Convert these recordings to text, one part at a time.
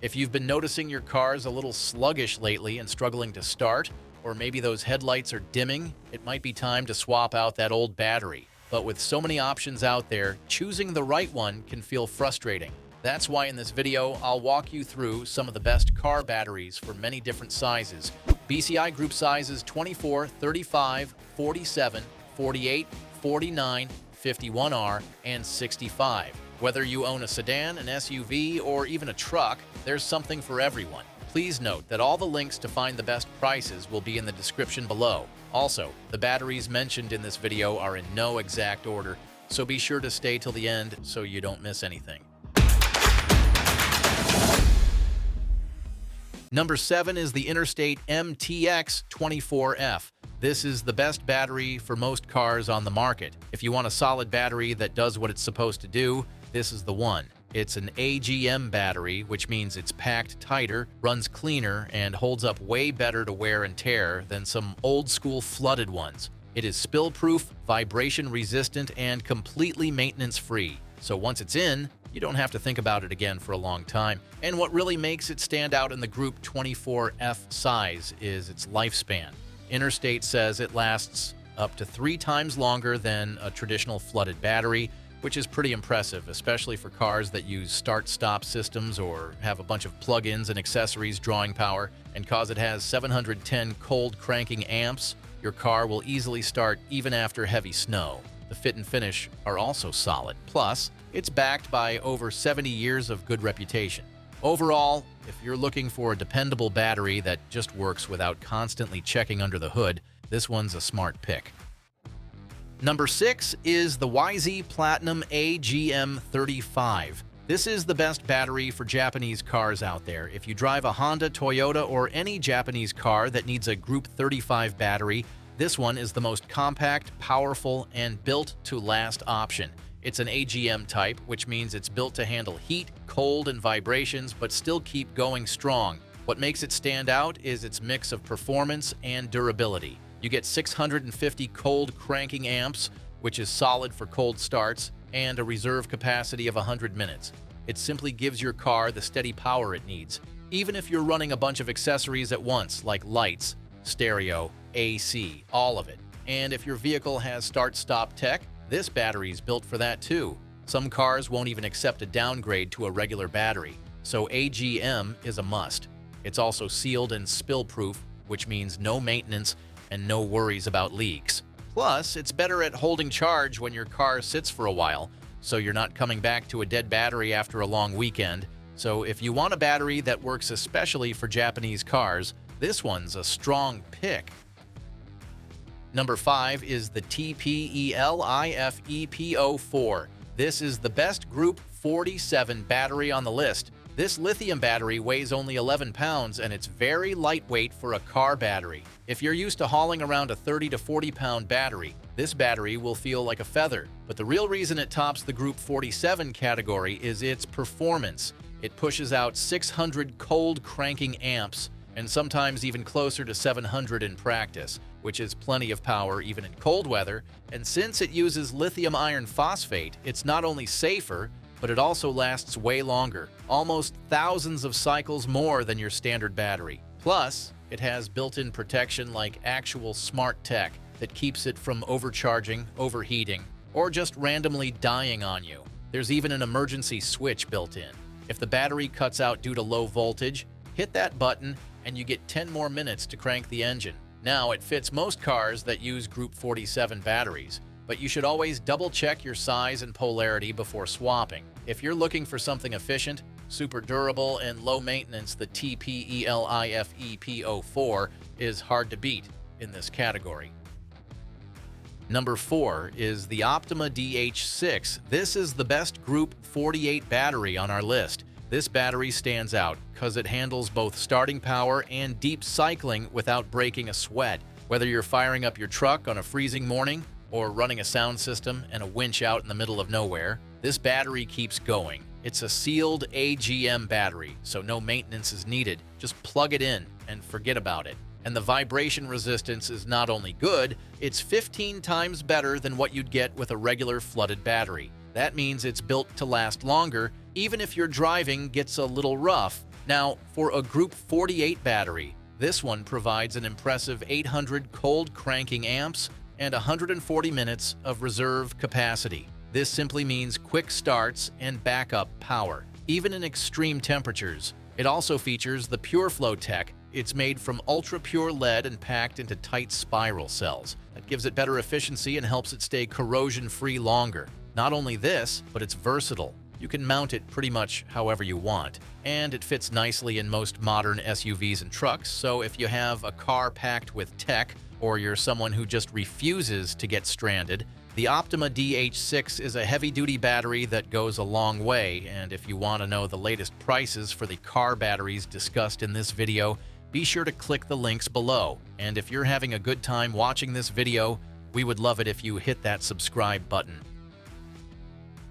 If you've been noticing your car's a little sluggish lately and struggling to start, or maybe those headlights are dimming, it might be time to swap out that old battery. But with so many options out there, choosing the right one can feel frustrating. That's why in this video, I'll walk you through some of the best car batteries for many different sizes. BCI group sizes 24, 35, 47, 48, 49, 51R, and 65. Whether you own a sedan, an SUV, or even a truck, there's something for everyone. Please note that all the links to find the best prices will be in the description below. Also, the batteries mentioned in this video are in no exact order, so be sure to stay till the end so you don't miss anything. Number 7 is the Interstate MTX 24F. This is the best battery for most cars on the market. If you want a solid battery that does what it's supposed to do, this is the one. It's an AGM battery, which means it's packed tighter, runs cleaner, and holds up way better to wear and tear than some old-school flooded ones. It is spill-proof, vibration-resistant, and completely maintenance-free. So once it's in, you don't have to think about it again for a long time. And what really makes it stand out in the Group 24F size is its lifespan. Interstate says it lasts up to 3 times longer than a traditional flooded battery, which is pretty impressive, especially for cars that use start-stop systems or have a bunch of plug-ins and accessories drawing power. And cause it has 710 cold cranking amps, your car will easily start even after heavy snow. The fit and finish are also solid. Plus, it's backed by over 70 years of good reputation. Overall, if you're looking for a dependable battery that just works without constantly checking under the hood, this one's a smart pick. Number 6 is the YZ Platinum AGM35. This is the best battery for Japanese cars out there. If you drive a Honda, Toyota, or any Japanese car that needs a Group 35 battery, this one is the most compact, powerful, and built-to-last option. It's an AGM type, which means it's built to handle heat, cold, and vibrations, but still keep going strong. What makes it stand out is its mix of performance and durability. You get 650 cold cranking amps, which is solid for cold starts, and a reserve capacity of 100 minutes. It simply gives your car the steady power it needs, even if you're running a bunch of accessories at once, like lights, stereo, AC, all of it. And if your vehicle has start-stop tech, this battery's built for that too. Some cars won't even accept a downgrade to a regular battery, so AGM is a must. It's also sealed and spill-proof, which means no maintenance and no worries about leaks. Plus, it's better at holding charge when your car sits for a while, so you're not coming back to a dead battery after a long weekend. So if you want a battery that works especially for Japanese cars, this one's a strong pick. Number 5 is the TPELIFEPO4. This is the best Group 47 battery on the list. This lithium battery weighs only 11 pounds and it's very lightweight for a car battery. If you're used to hauling around a 30 to 40 pound battery, this battery will feel like a feather. But the real reason it tops the Group 47 category is its performance. It pushes out 600 cold cranking amps and sometimes even closer to 700 in practice, which is plenty of power even in cold weather. And since it uses lithium iron phosphate, it's not only safer, but it also lasts way longer, almost thousands of cycles more than your standard battery. Plus, it has built-in protection like actual smart tech that keeps it from overcharging, overheating, or just randomly dying on you. There's even an emergency switch built in. If the battery cuts out due to low voltage, hit that button and you get 10 more minutes to crank the engine. Now, it fits most cars that use Group 47 batteries, but you should always double-check your size and polarity before swapping. If you're looking for something efficient, super durable, and low maintenance, the TPELIFEPO4 is hard to beat in this category. Number 4 is the Optima DH6. This is the best Group 48 battery on our list. This battery stands out because it handles both starting power and deep cycling without breaking a sweat. Whether you're firing up your truck on a freezing morning or running a sound system and a winch out in the middle of nowhere, this battery keeps going. It's a sealed AGM battery, so no maintenance is needed. Just plug it in and forget about it. And the vibration resistance is not only good, it's 15 times better than what you'd get with a regular flooded battery. That means it's built to last longer, even if your driving gets a little rough. Now, for a Group 48 battery, this one provides an impressive 800 cold cranking amps and 140 minutes of reserve capacity. This simply means quick starts and backup power, even in extreme temperatures. It also features the PureFlow tech. It's made from ultra-pure lead and packed into tight spiral cells. That gives it better efficiency and helps it stay corrosion-free longer. Not only this, but it's versatile. You can mount it pretty much however you want, and it fits nicely in most modern SUVs and trucks, so if you have a car packed with tech, or you're someone who just refuses to get stranded, the Optima DH6 is a heavy-duty battery that goes a long way, and if you want to know the latest prices for the car batteries discussed in this video, be sure to click the links below. And if you're having a good time watching this video, we would love it if you hit that subscribe button.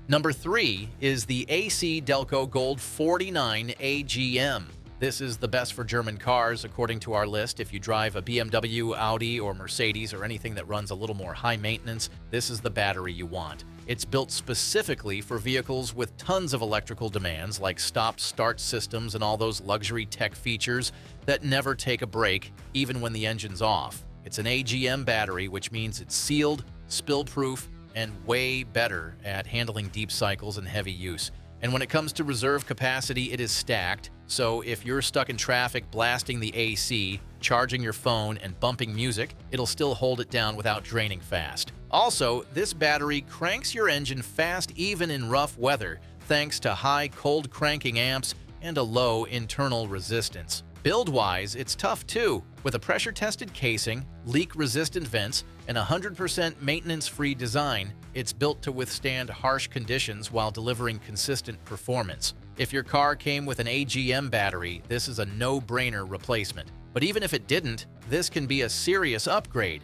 Number 3 is the AC Delco Gold 49 AGM. This is the best for German cars, according to our list. If you drive a BMW, Audi, or Mercedes, or anything that runs a little more high maintenance, this is the battery you want. It's built specifically for vehicles with tons of electrical demands, like stop-start systems and all those luxury tech features that never take a break, even when the engine's off. It's an AGM battery, which means it's sealed, spill-proof, and way better at handling deep cycles and heavy use. And when it comes to reserve capacity, it is stacked, so if you're stuck in traffic blasting the AC, charging your phone, and bumping music, it'll still hold it down without draining fast. Also, this battery cranks your engine fast even in rough weather, thanks to high cold cranking amps and a low internal resistance. Build-wise, it's tough too. With a pressure-tested casing, leak-resistant vents, and 100% maintenance-free design, it's built to withstand harsh conditions while delivering consistent performance. If your car came with an AGM battery, this is a no-brainer replacement. But even if it didn't, this can be a serious upgrade.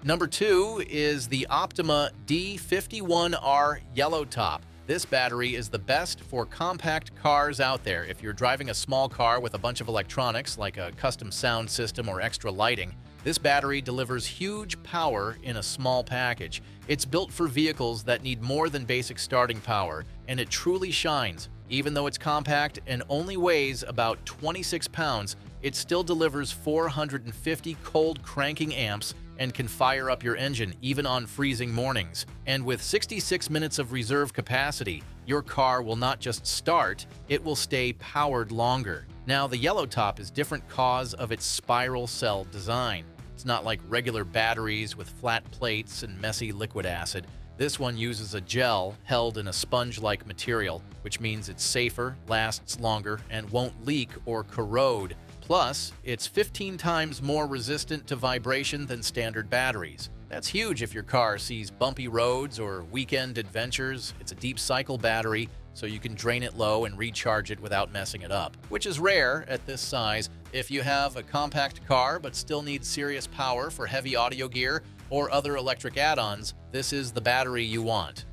Number 2 is the Optima D51R Yellow Top. This battery is the best for compact cars out there. If you're driving a small car with a bunch of electronics, like a custom sound system or extra lighting, this battery delivers huge power in a small package. It's built for vehicles that need more than basic starting power, and it truly shines. Even though it's compact and only weighs about 26 pounds, it still delivers 450 cold cranking amps and can fire up your engine even on freezing mornings. And with 66 minutes of reserve capacity, your car will not just start, it will stay powered longer. Now, the Yellow Top is different because of its spiral cell design. It's not like regular batteries with flat plates and messy liquid acid. This one uses a gel held in a sponge-like material, which means it's safer, lasts longer, and won't leak or corrode. Plus, it's 15 times more resistant to vibration than standard batteries. That's huge if your car sees bumpy roads or weekend adventures. It's a deep cycle battery, so you can drain it low and recharge it without messing it up, which is rare at this size. If you have a compact car but still need serious power for heavy audio gear or other electric add-ons, this is the battery you want.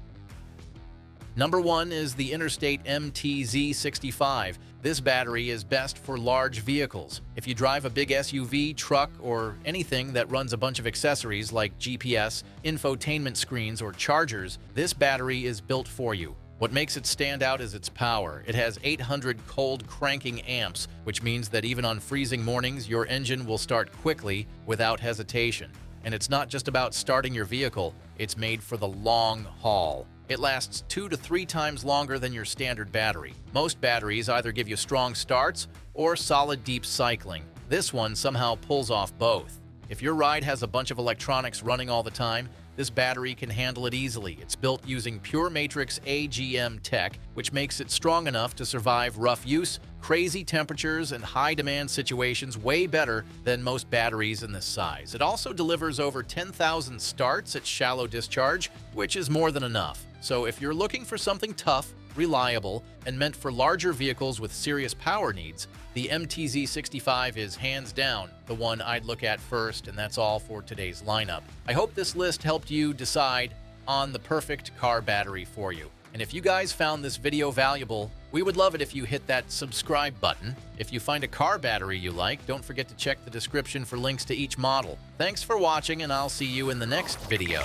Number 1 is the Interstate MTZ65. This battery is best for large vehicles. If you drive a big SUV, truck, or anything that runs a bunch of accessories like GPS, infotainment screens, or chargers, this battery is built for you. What makes it stand out is its power. It has 800 cold cranking amps, which means that even on freezing mornings, your engine will start quickly without hesitation. And it's not just about starting your vehicle, it's made for the long haul. It lasts 2 to 3 times longer than your standard battery. Most batteries either give you strong starts or solid deep cycling. This one somehow pulls off both. If your ride has a bunch of electronics running all the time, this battery can handle it easily. It's built using Pure Matrix AGM tech, which makes it strong enough to survive rough use, crazy temperatures, and high-demand situations way better than most batteries in this size. It also delivers over 10,000 starts at shallow discharge, which is more than enough. So if you're looking for something tough, reliable, and meant for larger vehicles with serious power needs, the MTZ65 is hands down the one I'd look at first, and that's all for today's lineup. I hope this list helped you decide on the perfect car battery for you. And if you guys found this video valuable, we would love it if you hit that subscribe button. If you find a car battery you like, don't forget to check the description for links to each model. Thanks for watching, and I'll see you in the next video.